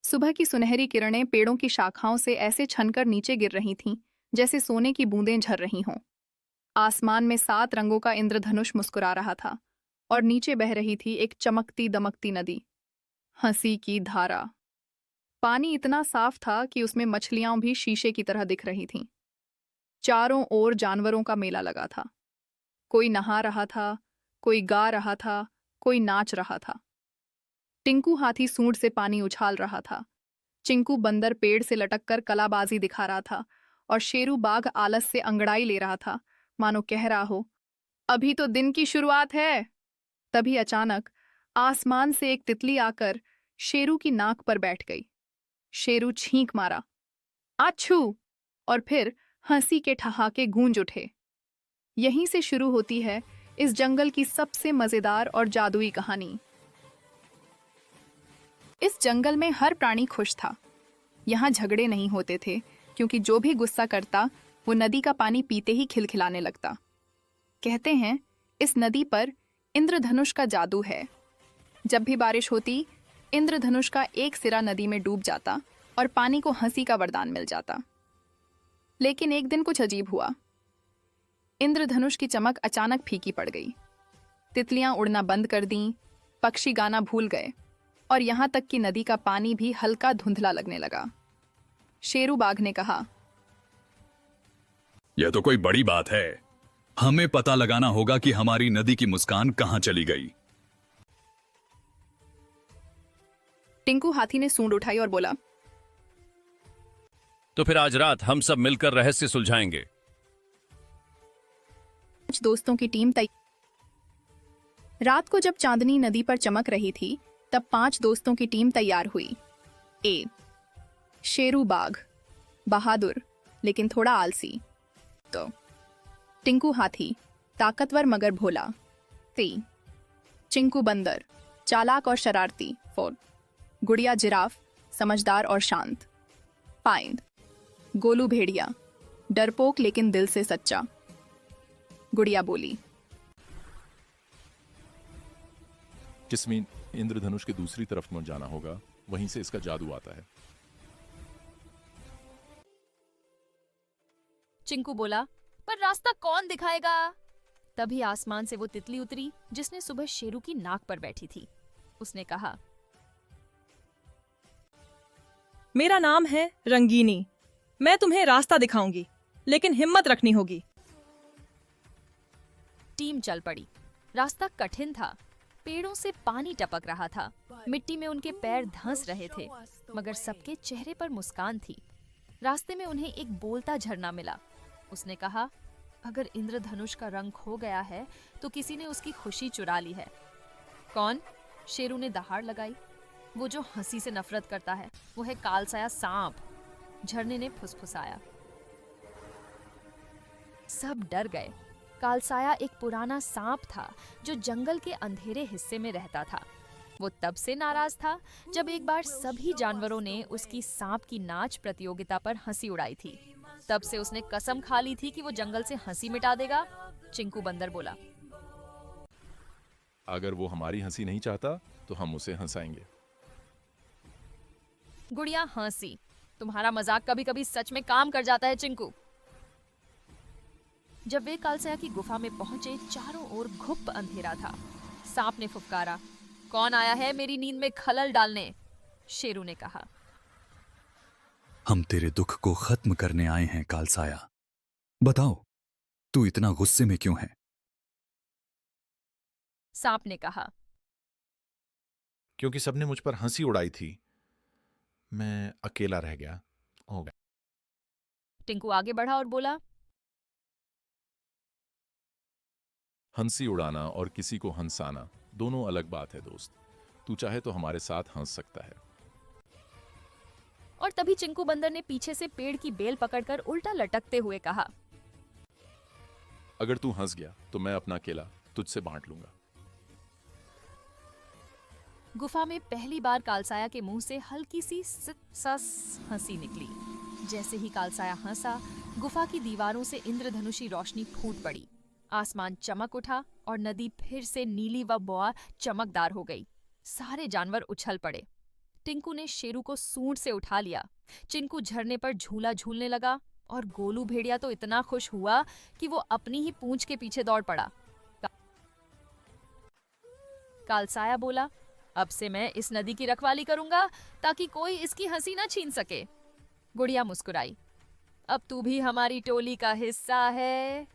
सुबह की सुनहरी किरणें पेड़ों की शाखाओं से ऐसे छनकर नीचे गिर रही थीं जैसे सोने की बूंदें झर रही हों। आसमान में 7 रंगों का इंद्रधनुष मुस्कुरा रहा था और नीचे बह रही थी एक चमकती दमकती नदी, हंसी की धारा। पानी इतना साफ था कि उसमें मछलियां भी शीशे की तरह दिख रही थीं। चारों ओर जानवरों का मेला लगा था। कोई नहा रहा था, कोई गा रहा था, कोई नाच रहा था। टिंकू हाथी सूंड से पानी उछाल रहा था। चिंकू बंदर पेड़ से लटककर कलाबाजी दिखा रहा था और शेरू बाघ आलस से अंगड़ाई ले रहा था, मानो कह रहा हो, अभी तो दिन की शुरुआत है। तभी अचानक आसमान से एक तितली आकर शेरू की नाक पर बैठ गई। शेरू छींक मारा, आछू! और फिर हंसी के ठहाके गूंज उठे। यहीं से शुरू होती है इस जंगल की सबसे मजेदार और जादुई कहानी। इस जंगल में हर प्राणी खुश था। यहाँ झगड़े नहीं होते थे, क्योंकि जो भी गुस्सा करता वो नदी का पानी पीते ही खिलखिलाने लगता। कहते हैं इस नदी पर इंद्रधनुष का जादू है। जब भी बारिश होती, इंद्रधनुष का एक सिरा नदी में डूब जाता और पानी को हंसी का वरदान मिल जाता। लेकिन एक दिन कुछ अजीब हुआ। इंद्रधनुष की चमक अचानक फीकी पड़ गई। तितलियां उड़ना बंद कर दीं, पक्षी गाना भूल गए और यहाँ तक कि नदी का पानी भी हल्का धुंधला लगने लगा। शेरू बाघ ने कहा, यह तो कोई बड़ी बात है। हमें पता लगाना होगा कि हमारी नदी की मुस्कान कहां चली गई। टिंकू हाथी ने सूंड उठाई और बोला, तो फिर आज रात हम सब मिलकर रहस्य सुलझाएंगे। 5 दोस्तों की टीम तैयार। रात को जब चांदनी नदी पर चमक रही थी, तब 5 दोस्तों की टीम तैयार हुई। ए, शेरू बाघ, बहादुर लेकिन थोड़ा आलसी। तो टिंकू हाथी, ताकतवर मगर भोला। 3, चिंकू बंदर, चालाक और शरारती। 4, गुड़िया जिराफ, समझदार और शांत। 5, गोलू भेड़िया, डरपोक लेकिन दिल से सच्चा। गुड़िया बोली, जिसमें इंद्रधनुष के दूसरी तरफ में जाना होगा, वहीं से इसका जादू आता है। चिंकू बोला, पर रास्ता कौन दिखाएगा? तभी आसमान से वो तितली उतरी जिसने सुबह शेरू की नाक पर बैठी थी। उसने कहा, मेरा नाम है रंगीनी। मैं तुम्हें रास्ता दिखाऊंगी, लेकिन हिम्मत रखनी होगी। टीम चल पड़ी। रास्ता कठिन था। पेड़ों से पानी टपक रहा था, मिट्टी में उनके पैर धंस रहे थे, मगर सबके चेहरे पर मुस्कान थी। रास्ते में उन्हें एक बोलता झरना मिला। उसने कहा, अगर इंद्रधनुष का रंग खो गया है तो किसी ने उसकी खुशी चुरा ली है। कौन? शेरू ने दहाड़ लगाई। वो जो हंसी से नफरत करता है, वो है कालसाया सांप। झरने ने फुसफुसाया। सब डर गए। कालसाया एक पुराना सांप था जो जंगल के अंधेरे हिस्से में रहता था। वो तब से नाराज था जब एक बार सभी जानवरों ने उसकी सांप की नाच प्रतियोगिता पर हंसी उड़ाई थी। तब से उसने कसम खा ली थी कि वो जंगल से हंसी मिटा देगा। चिंकू बंदर बोला, अगर वो हमारी हंसी नहीं चाहता तो हम उसे हंसाएंगे। गुड़िया हंसी। तुम्हारा मजाक कभी कभी सच में काम कर जाता है चिंकू। जब वे कालसाया की गुफा में पहुंचे, चारों ओर घुप अंधेरा था। सांप ने फुफकारा, कौन आया है मेरी नींद में खलल डालने? शेरू ने कहा, हम तेरे दुख को खत्म करने आए हैं कालसाया। बताओ, तू इतना गुस्से में क्यों है? सांप ने कहा, क्योंकि सबने मुझ पर हंसी उड़ाई थी। मैं अकेला रह गया हो गया। टिंकू आगे बढ़ा और बोला, हंसी उड़ाना और किसी को हंसाना दोनों अलग बात है दोस्त। तू चाहे तो हमारे साथ हंस सकता है। और तभी चिंकू बंदर ने पीछे से पेड़ की बेल पकड़कर उल्टा लटकते हुए कहा, अगर तू हंस गया तो मैं अपना केला तुझसे बांट लूंगा। गुफा में पहली बार कालसाया के मुंह से हल्की सी सस हंसी निकली। जैसे ही कालसाया हंसा, गुफा की दीवारों से इंद्रधनुषी रोशनी फूट पड़ी। आसमान चमक उठा और नदी फिर से नीली व बोआ चमकदार हो गई। सारे जानवर उछल पड़े। टिंकू ने शेरू को सूंड से उठा लिया। चिंकू झरने पर झूला झूलने लगा और गोलू भेड़िया तो इतना खुश हुआ कि वो अपनी ही पूंछ के पीछे दौड़ पड़ा। कालसाया बोला, अब से मैं इस नदी की रखवाली करूंगा ताकि कोई इसकी हंसी ना छीन सके। गुड़िया मुस्कुराई, अब तू भी हमारी टोली का हिस्सा है।